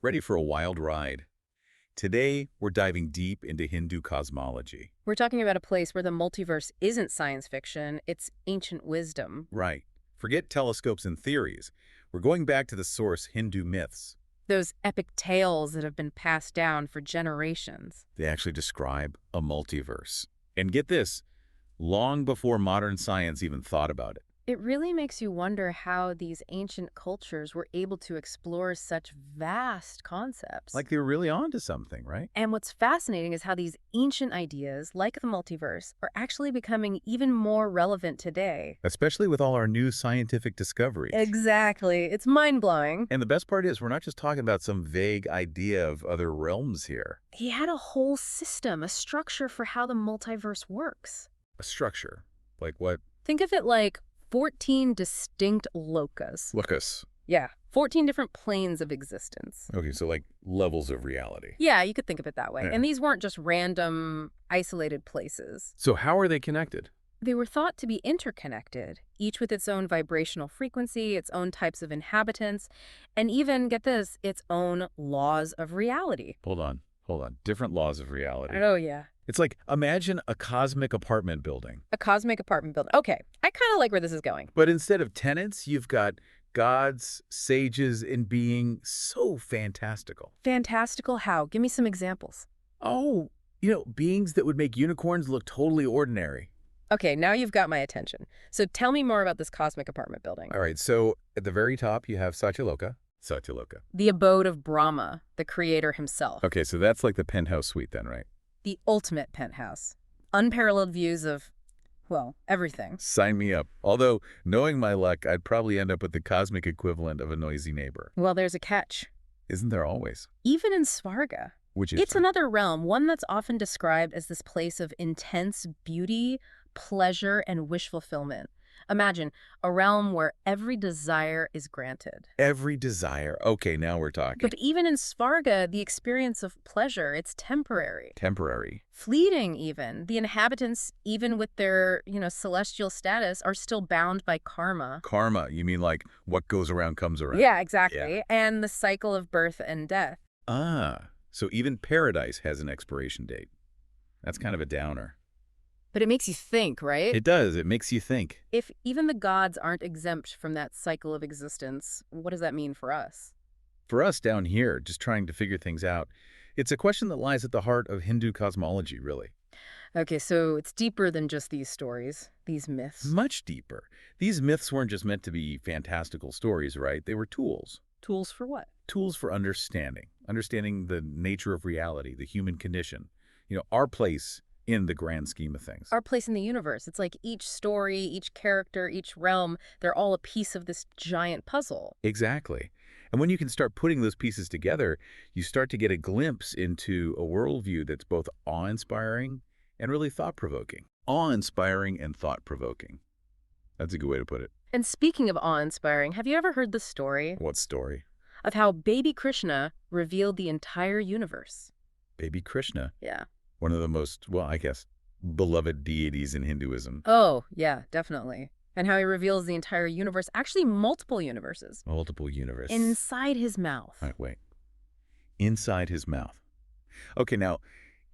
Ready for a wild ride? Today, we're diving deep into Hindu cosmology. We're talking about a place where the multiverse isn't science fiction, it's ancient wisdom. Right. Forget telescopes and theories. We're going back to the source Hindu myths. Those epic tales that have been passed down for generations. They actually describe a multiverse. And get this, long before modern science even thought about it. It really makes you wonder how these ancient cultures were able to explore such vast concepts. Like they were really onto something, right? And what's fascinating is how these ancient ideas, like the multiverse, are actually becoming even more relevant today. Especially with all our new scientific discoveries. Exactly. It's mind-blowing. And the best part is we're not just talking about some vague idea of other realms here. He had a whole system, a structure for how the multiverse works. A structure. Like what? Think of it like 14 distinct lokas. Lokas. Yeah, 14 different planes of existence. Okay, so like levels of reality. Yeah, you could think of it that way. Yeah. And these weren't just random, isolated places. So how are they connected? They were thought to be interconnected, each with its own vibrational frequency, its own types of inhabitants, and even, get this, its own laws of reality. Hold on. Different laws of reality. Oh, yeah. It's like, imagine a cosmic apartment building. A cosmic apartment building. Okay, I kind of like where this is going. But instead of tenants, you've got gods, sages, and being so fantastical. Fantastical how? Give me some examples. Oh, beings that would make unicorns look totally ordinary. Okay, now you've got my attention. So tell me more about this cosmic apartment building. All right, so at the very top, you have Satyaloka. The abode of Brahma, the creator himself. Okay, so that's like the penthouse suite then, right? The ultimate penthouse. Unparalleled views of, well, everything. Sign me up. Although, knowing my luck, I'd probably end up with the cosmic equivalent of a noisy neighbor. Well, there's a catch. Isn't there always? Even in Svarga. Which is It's another realm, one that's often described as this place of intense beauty, pleasure, and wish fulfillment. Imagine a realm where every desire is granted. every desire. Okay, now we're talking. But even in Svarga, the experience of pleasure, it's temporary. Temporary. Fleeting even. The inhabitants, even with their, celestial status, are still bound by karma. Karma, you mean like what goes around comes around? Yeah, exactly. Yeah. And the cycle of birth and death. Ah, so even paradise has an expiration date. That's kind of a downer. But it makes you think, right? It does. It makes you think. If even the gods aren't exempt from that cycle of existence, what does that mean for us? For us down here, just trying to figure things out, it's a question that lies at the heart of Hindu cosmology, really. Okay, so it's deeper than just these stories, these myths. Much deeper. These myths weren't just meant to be fantastical stories, right? They were tools. Tools for what? Tools for understanding. Understanding the nature of reality, the human condition. Our place in the grand scheme of things. Our place in the universe. It's like each story, each character, each realm, they're all a piece of this giant puzzle. Exactly. And when you can start putting those pieces together, you start to get a glimpse into a worldview that's both awe-inspiring and really thought-provoking. Awe-inspiring and thought-provoking. That's a good way to put it. And speaking of awe-inspiring, have you ever heard the story What story? of how baby Krishna revealed the entire universe? Baby Krishna. Yeah. One of the most, well, I guess, beloved deities in Hinduism. Oh, yeah, definitely. And how he reveals the entire universe, actually multiple universes, Multiple universe. inside his mouth. All right, wait. Inside his mouth. Okay, now,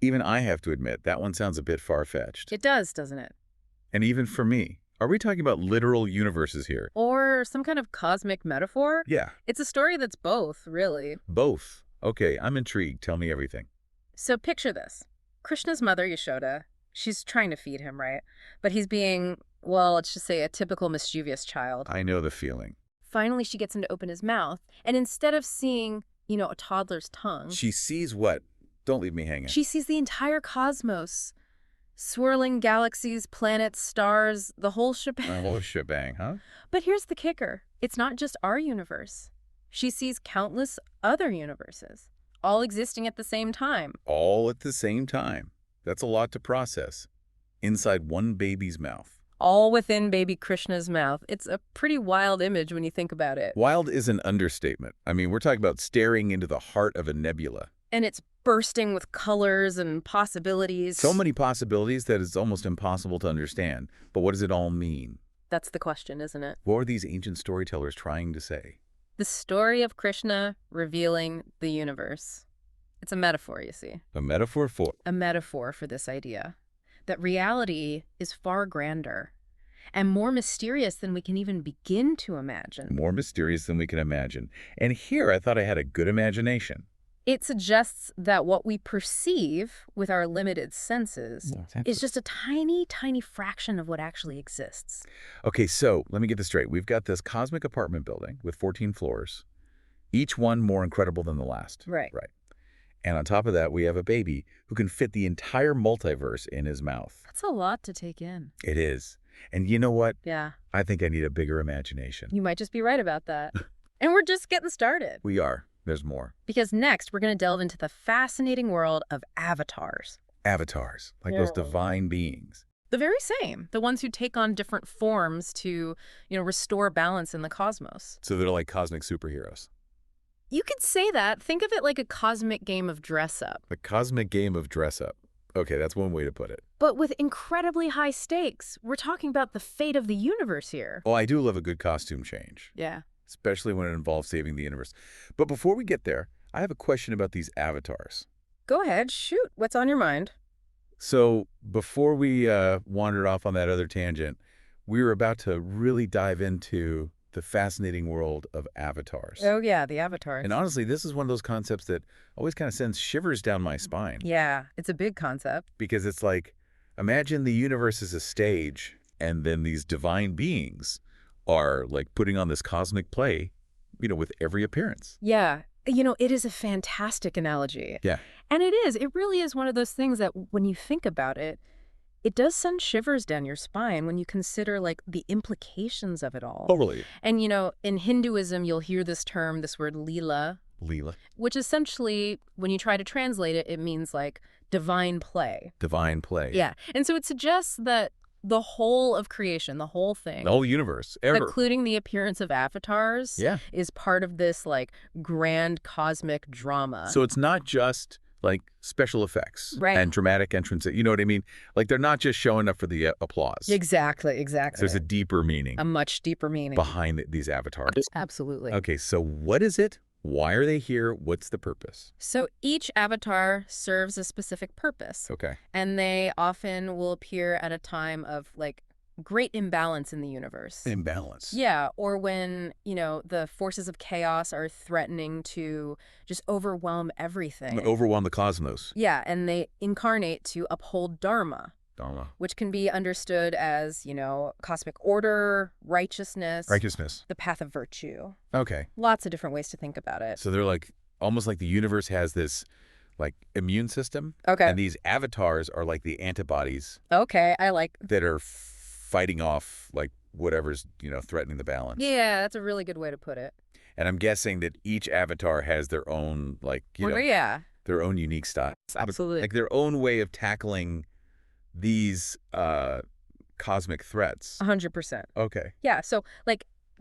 even I have to admit, that one sounds a bit far-fetched. It does, doesn't it? And even for me. Are we talking about literal universes here? Or some kind of cosmic metaphor? Yeah, It's a story that's both, really. both. Okay, I'm intrigued. Tell me everything. So picture this. Krishna's mother, Yashoda, she's trying to feed him, right? But he's being, well, let's just say a typical mischievous child. I know the feeling. Finally, she gets him to open his mouth, and instead of seeing, a toddler's tongue, She sees what? Don't leave me hanging. she sees the entire cosmos. Swirling galaxies, planets, stars, the whole shebang. A whole shebang, huh? But here's the kicker. It's not just our universe. She sees countless other universes, all existing at the same time. All at the same time. That's a lot to process. Inside one baby's mouth. All within baby Krishna's mouth. It's a pretty wild image when you think about it. Wild is an understatement. I mean, we're talking about staring into the heart of a nebula. And it's bursting with colors and possibilities. So many possibilities that it's almost impossible to understand. But what does it all mean? That's the question, isn't it? What are these ancient storytellers trying to say? The story of Krishna revealing the universe. It's a metaphor, you see. A metaphor for? A metaphor for this idea that reality is far grander and more mysterious than we can even begin to imagine. More mysterious than we can imagine. And here I thought I had a good imagination. It suggests that what we perceive with our limited senses is just a tiny, tiny fraction of what actually exists. Okay, so let me get this straight. We've got this cosmic apartment building with 14 floors, each one more incredible than the last. Right. Right. And on top of that, we have a baby who can fit the entire multiverse in his mouth. That's a lot to take in. It is. And you know what? Yeah. I think I need a bigger imagination. You might just be right about that. And we're just getting started. We are. There's more. Because next, we're going to delve into the fascinating world of avatars. Avatars, like those divine beings. The very same. The ones who take on different forms to, restore balance in the cosmos. So they're like cosmic superheroes. You could say that. Think of it like a cosmic game of dress-up. The cosmic game of dress-up. Okay, that's one way to put it. But with incredibly high stakes. We're talking about the fate of the universe here. Oh, I do love a good costume change. Yeah. Especially when it involves saving the universe. But before we get there, I have a question about these avatars. Go ahead. Shoot. What's on your mind? So before we wandered off on that other tangent, we were about to really dive into the fascinating world of avatars. Oh, yeah, the avatars. And honestly, this is one of those concepts that always kind of sends shivers down my spine. Yeah, it's a big concept. Because it's like, imagine the universe is a stage, and then these divine beings are like putting on this cosmic play, with every appearance. Yeah. It is a fantastic analogy. Yeah. And it is. It really is one of those things that when you think about it, it does send shivers down your spine when you consider, the implications of it all. Totally. And, in Hinduism, you'll hear this word lila. Leela. Which essentially, when you try to translate it, it means, divine play. Divine play. Yeah. And so it suggests that the whole of creation, the whole thing. The whole universe, ever. Including the appearance of avatars. Yeah. Is part of this, grand cosmic drama. So it's not just special effects right. and dramatic entrances. You know what I mean? They're not just showing up for the applause. Exactly. There's a deeper meaning. A much deeper meaning. Behind these avatars. Absolutely. Okay, so what is it? Why are they here? What's the purpose? So each avatar serves a specific purpose. Okay. And they often will appear at a time of, great imbalance in the universe. Imbalance. Yeah, or when, the forces of chaos are threatening to just overwhelm everything. Overwhelm the cosmos. Yeah, and they incarnate to uphold dharma. Dharma. Which can be understood as, cosmic order, righteousness. Righteousness. The path of virtue. Okay. Lots of different ways to think about it. So they're almost like the universe has this immune system. Okay. And these avatars are like the antibodies. Okay, I like. That are fighting off whatever's, threatening the balance. Yeah, that's a really good way to put it. And I'm guessing that each avatar has their own, yeah. their own unique style. Absolutely. Their own way of tackling these cosmic threats. 100%. Okay. Yeah, so,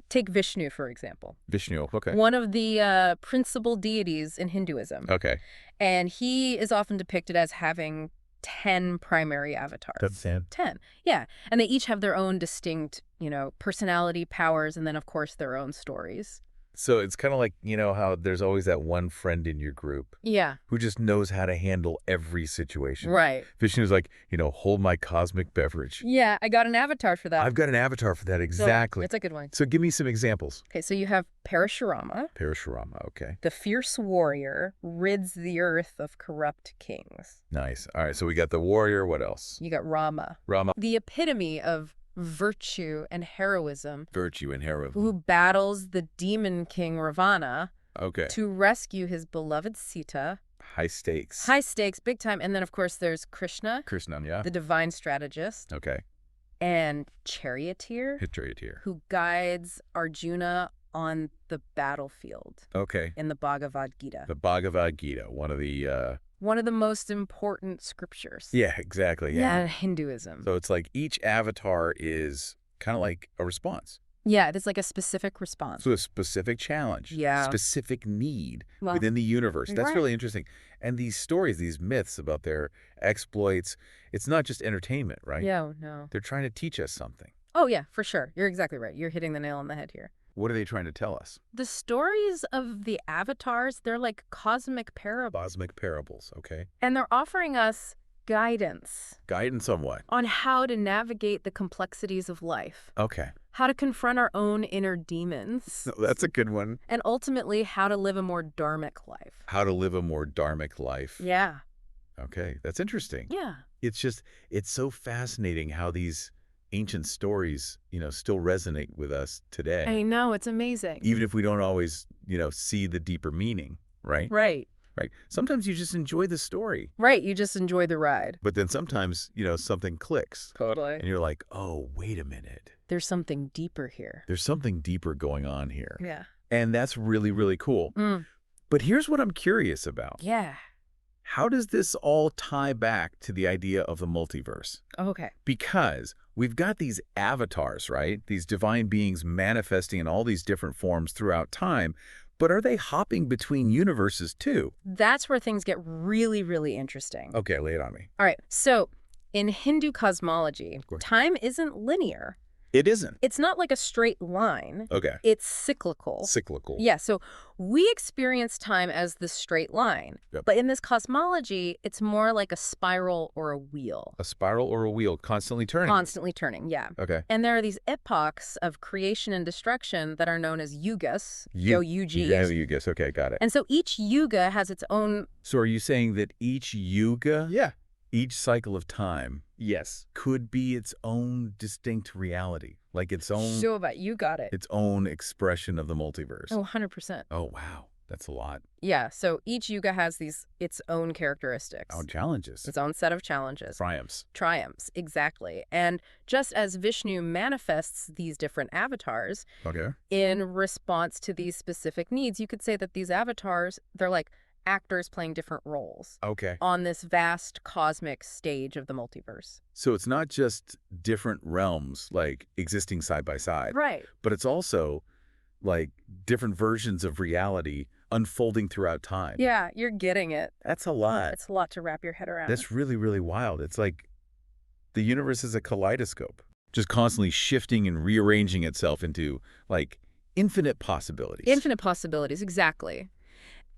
take Vishnu, for example. Vishnu, okay. One of the principal deities in Hinduism. Okay. And he is often depicted as having 10 primary avatars. That's 10. 10, yeah. And they each have their own distinct, personality, powers, and then, of course, their own stories. So it's kind of like, how there's always that one friend in your group. Yeah. Who just knows how to handle every situation. Right. Vishnu's like, hold my cosmic beverage. Yeah, I got an avatar for that. I've got an avatar for that, exactly. So, it's a good one. So give me some examples. Okay, so you have Parashurama. Parashurama, okay. The fierce warrior rids the earth of corrupt kings. Nice. All right, so we got the warrior. What else? You got Rama. Rama. The epitome of virtue and heroism. Virtue and heroism. Who battles the demon king Ravana. Okay. To rescue his beloved Sita. High stakes. High stakes, big time. And then, of course, there's Krishna. Krishna, yeah. The divine strategist. Okay. And Charioteer. Charioteer. Who guides Arjuna on the battlefield. Okay. In the Bhagavad Gita. The Bhagavad Gita, one of the most important scriptures. Yeah, exactly. Yeah, Hinduism. So it's like each avatar is kind of like a response. Yeah, it's like a specific response. So a specific challenge. Yeah. Specific need within the universe. That's really interesting. And these stories, these myths about their exploits, it's not just entertainment, right? Yeah, no. They're trying to teach us something. Oh, yeah, for sure. You're exactly right. You're hitting the nail on the head here. What are they trying to tell us? The stories of the avatars, they're like cosmic parables. Cosmic parables, okay. And they're offering us guidance Guidance on what? on how to navigate the complexities of life, Okay. how to confront our own inner demons, That's a good one. and ultimately how to live a more dharmic life. How to live a more dharmic life. Yeah. Okay, that's interesting. Yeah. It's so fascinating how these ancient stories, still resonate with us today. I know, it's amazing. Even if we don't always, see the deeper meaning, right? Right. Right. Sometimes you just enjoy the story. Right, you just enjoy the ride. But then sometimes, something clicks. Totally. And you're like, oh, wait a minute. There's something deeper here. There's something deeper going on here. Yeah. And that's really, really cool. Mm. But here's what I'm curious about. Yeah. How does this all tie back to the idea of the multiverse? Okay. Because we've got these avatars, right? These divine beings manifesting in all these different forms throughout time. But are they hopping between universes too? That's where things get really, really interesting. Okay, lay it on me. All right. So in Hindu cosmology, course. time isn't linear. It isn't. It's not like a straight line. Okay. It's cyclical. Cyclical. Yeah, so we experience time as this straight line. Yep. But in this cosmology, it's more like a spiral or a wheel. A spiral or a wheel constantly turning. Constantly turning, yeah. Okay. And there are these epochs of creation and destruction that are known as yugas. U-Gs. Yeah, yugas. Okay, got it. And so each yuga has its own... So are you saying that each yuga, Yeah. each cycle of time, Yes. could be its own distinct reality? Like its own So about you got it. its own expression of the multiverse? Oh, 100%. Oh, wow. That's a lot. Yeah, so each yuga has its own characteristics. Oh, challenges. Its own set of challenges. Triumphs. Triumphs, exactly. And just as Vishnu manifests these different avatars Okay. in response to these specific needs, you could say that these avatars, they're like actors playing different roles Okay. on this vast cosmic stage of the multiverse. So it's not just different realms, like, existing side by side, Right. but it's also, like, different versions of reality unfolding throughout time. Yeah, you're getting it. That's a lot. It's a lot to wrap your head around. That's really, really wild. It's like the universe is a kaleidoscope, just constantly shifting and rearranging itself into, like, infinite possibilities. Infinite possibilities, exactly.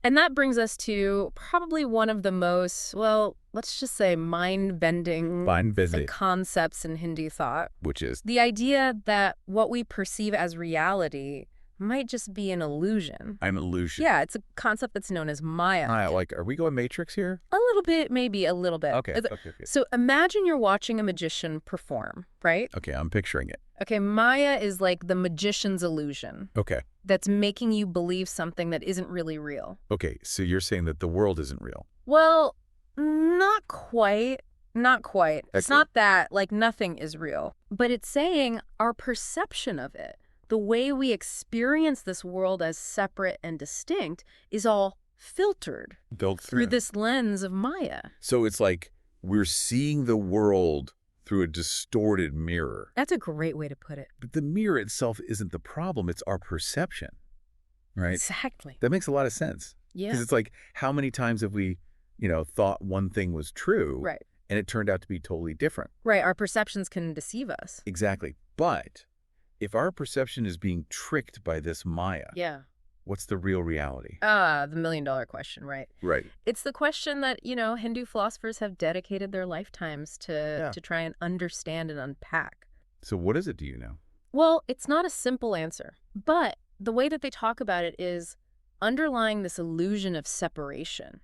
And that brings us to probably one of the most, well, let's just say mind-bending Fine busy, concepts in Hindu thought. which is The idea that what we perceive as reality might just be an illusion. an illusion. Yeah, it's a concept that's known as Maya. Like, are we going Matrix here? A little bit, maybe a little bit. Okay. Okay. So imagine you're watching a magician perform, right? Okay, I'm picturing it. Okay, Maya is like the magician's illusion Okay. that's making you believe something that isn't really real. Okay, so you're saying that the world isn't real. Well, not quite. Not quite. It's Excellent. not that, like, nothing is real. But it's saying our perception of it, the way we experience this world as separate and distinct, is all filtered Built through this lens of Maya. So it's like we're seeing the world through a distorted mirror. That's a great way to put it. But the mirror itself isn't the problem, it's our perception, right? Exactly. That makes a lot of sense. Yeah. Because it's like, how many times have we, thought one thing was true, Right. and it turned out to be totally different? Right. Our perceptions can deceive us. Exactly. But if our perception is being tricked by this Maya, Yeah. what's the real reality? The million-dollar question, right? Right. It's the question that, Hindu philosophers have dedicated their lifetimes to try and understand and unpack. So what is it, do you know? Well, it's not a simple answer, but the way that they talk about it is underlying this illusion of separation.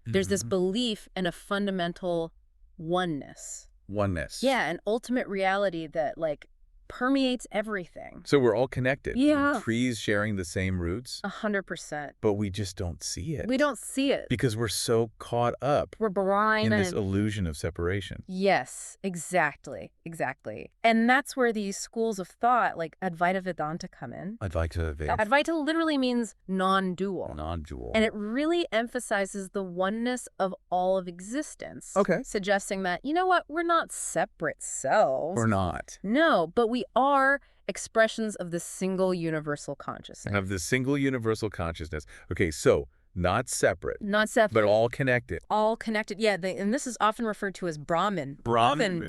There's this belief in a fundamental oneness. Oneness. Yeah, an ultimate reality that, like, permeates everything. So we're all connected. Yeah. Trees sharing the same roots, 100%. but we just don't see it. We don't see it. Because we're so caught up We're blind in this and... illusion of separation. Yes, exactly. Exactly. And that's where these schools of thought, like Advaita Vedanta, come in. Advaita Vedanta. Advaita literally means non-dual. Non-dual. And it really emphasizes the oneness of all of existence. Okay. Suggesting that, you know what, we're not separate selves. Or not. No, but we are expressions of the single universal consciousness. Of the single universal consciousness. Okay, so not separate, Not separate. but all connected. All connected. Yeah, and this is often referred to as Brahman. Brahman.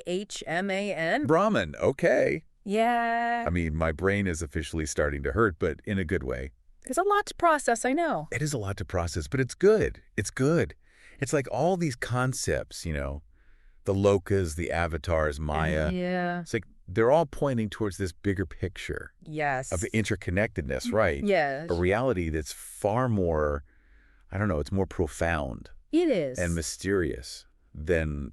B-R-A-H-M-A-N. Brahman, okay. Yeah. I mean, my brain is officially starting to hurt, but in a good way. There's a lot to process, I know. It is a lot to process, but it's good. It's good. It's like all these concepts, the lokas, the avatars, Maya. Yeah. It's like they're all pointing towards this bigger picture Yes. of interconnectedness, right? Yes. A reality that's far more, I don't know, it's more profound It is. and mysterious than,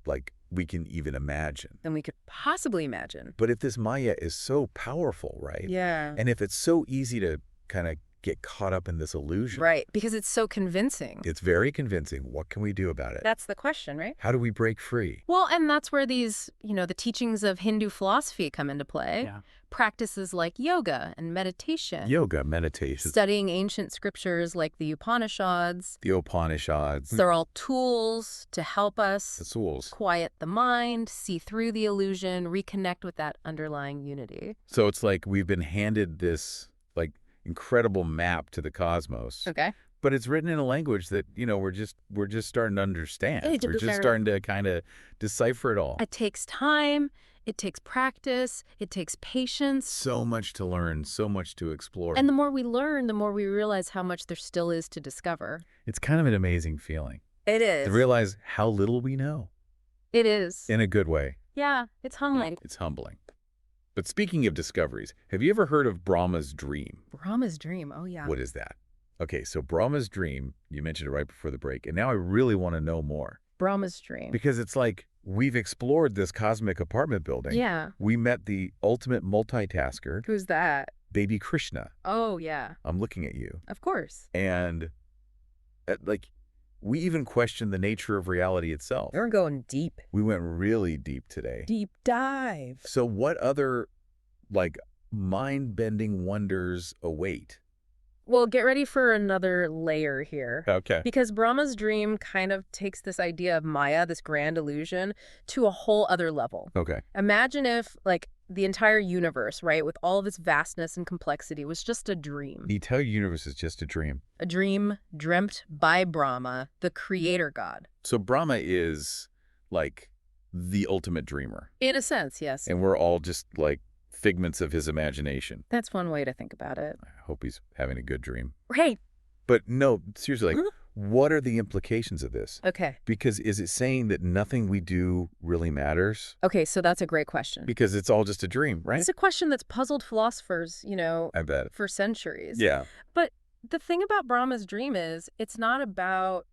like, we can even imagine. Than we could possibly imagine. But if this Maya is so powerful, right? Yeah. And if it's so easy to kind of get caught up in this illusion. Right, because it's so convincing. It's very convincing. What can we do about it? That's the question, right? How do we break free? Well, and that's where these, the teachings of Hindu philosophy come into play. Yeah. Practices like yoga and meditation. Yoga, meditation. Studying ancient scriptures like the Upanishads. The Upanishads. They're all tools to help us The tools. quiet the mind, see through the illusion, reconnect with that underlying unity. So it's like we've been handed this, like, incredible map to the cosmos. Okay. But it's written in a language that, we're just starting to understand. It's We're just very- starting to kind of decipher it all. It takes time. It takes practice. It takes patience. So much to learn, so much to explore. And the more we learn, the more we realize how much there still is to discover. It's kind of an amazing feeling It is. to realize how little we know It is. in a good way. Yeah, it's humbling. It's humbling. But speaking of discoveries, have you ever heard of Brahma's dream? Brahma's dream. Oh, yeah. What is that? Okay, so Brahma's dream, you mentioned it right before the break, and now I really want to know more. Brahma's dream. Because it's like we've explored this cosmic apartment building. Yeah. We met the ultimate multitasker, Who's that? baby Krishna. Oh, yeah. I'm looking at you. Of course. And, we even questioned the nature of reality itself. We're going deep. We went really deep today. Deep dive. So what other, mind-bending wonders await? Well, get ready for another layer here. Okay. Because Brahma's dream kind of takes this idea of Maya, this grand illusion, to a whole other level. Okay. Imagine if, the entire universe, right, with all of its vastness and complexity, was just a dream. The entire universe is just a dream. A dream dreamt by Brahma, the creator god. So Brahma is, the ultimate dreamer. In a sense, yes. And we're all just, figments of his imagination. That's one way to think about it. I hope he's having a good dream. Right. But no, seriously, what are the implications of this? Okay. Because is it saying that nothing we do really matters? Okay, so that's a great question. Because it's all just a dream, right? It's a question that's puzzled philosophers, I bet. for centuries. Yeah. But the thing about Brahma's dream is it's not about,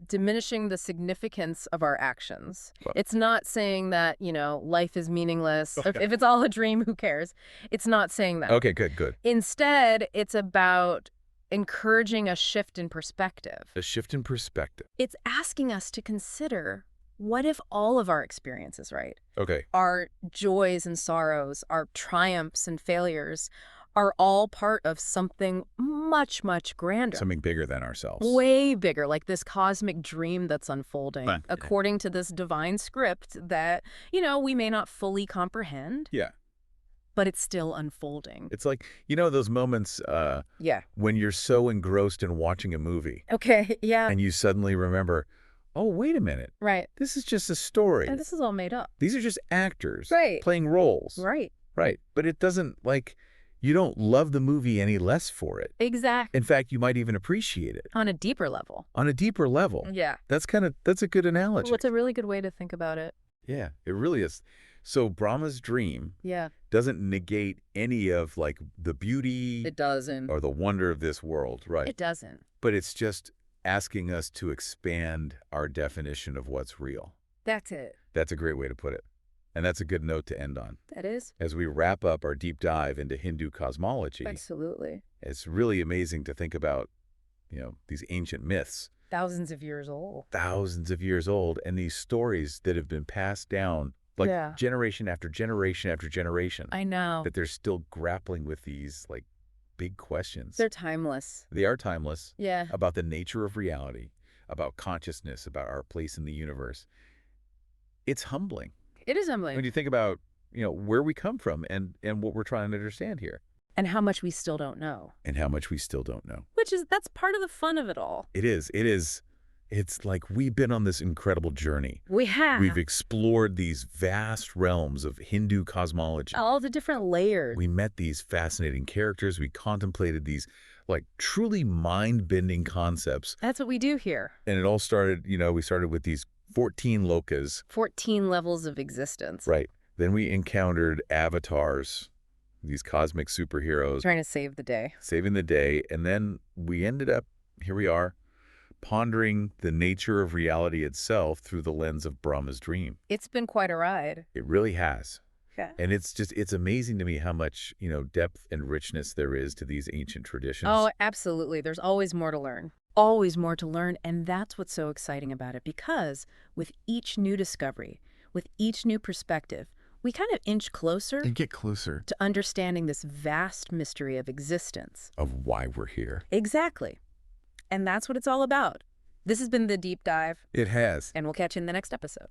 diminishing the significance of our actions. Well- It's not saying that, life is meaningless. Okay. If it's all a dream, who cares? It's not saying that. Okay, good. Instead, it's about encouraging a shift in perspective. A shift in perspective. It's asking us to consider, what if all of our experiences, right? Okay. Our joys and sorrows, our triumphs and failures are all part of something much, much grander. Something bigger than ourselves. Way bigger, like this cosmic dream that's unfolding, Fine. according to this divine script that, we may not fully comprehend, Yeah. but it's still unfolding. It's like, those moments Yeah. when you're so engrossed in watching a movie Okay, yeah. and you suddenly remember, oh, wait a minute. Right. This is just a story. And this is all made up. These are just actors Right. playing roles. Right. Right. But it doesn't, you don't love the movie any less for it. Exactly. In fact, you might even appreciate it On a deeper level. on a deeper level. Yeah. That's a good analogy. Well, it's a really good way to think about it. Yeah, it really is. So Brahma's dream Yeah. doesn't negate any of the beauty It doesn't. or the wonder of this world, right? It doesn't. But it's just asking us to expand our definition of what's real. That's it. That's a great way to put it. And that's a good note to end on. That is. As we wrap up our deep dive into Hindu cosmology, Absolutely. it's really amazing to think about, these ancient myths, Thousands of years old. thousands of years old, and these stories that have been passed down Yeah. generation after generation after generation, I know. that they're still grappling with these big questions. They're timeless. They are timeless, Yeah. about the nature of reality, about consciousness, about our place in the universe. It's humbling It is when humbling. you think about, where we come from and what we're trying to understand here, And how much we still don't know. and how much we still don't know. That's part of the fun of it all. It is. It's like we've been on this incredible journey. We have. We've explored these vast realms of Hindu cosmology. All the different layers. We met these fascinating characters. We contemplated these, like, truly mind-bending concepts. That's what we do here. And it all started, we started with these 14 lokas. 14 levels of existence. Right. Then we encountered avatars, these cosmic superheroes. Trying to save the day. Saving the day. And then we ended up, here we are, pondering the nature of reality itself through the lens of Brahma's dream. It's been quite a ride. It really has. Okay. And it's amazing to me how much, depth and richness there is to these ancient traditions. Oh, absolutely. There's always more to learn. Always more to learn, and that's what's so exciting about it, because with each new discovery, with each new perspective, we kind of inch closer And get closer to understanding this vast mystery of existence. of why we're here. Exactly. And that's what it's all about. This has been The Deep Dive, It has. and we'll catch you in the next episode.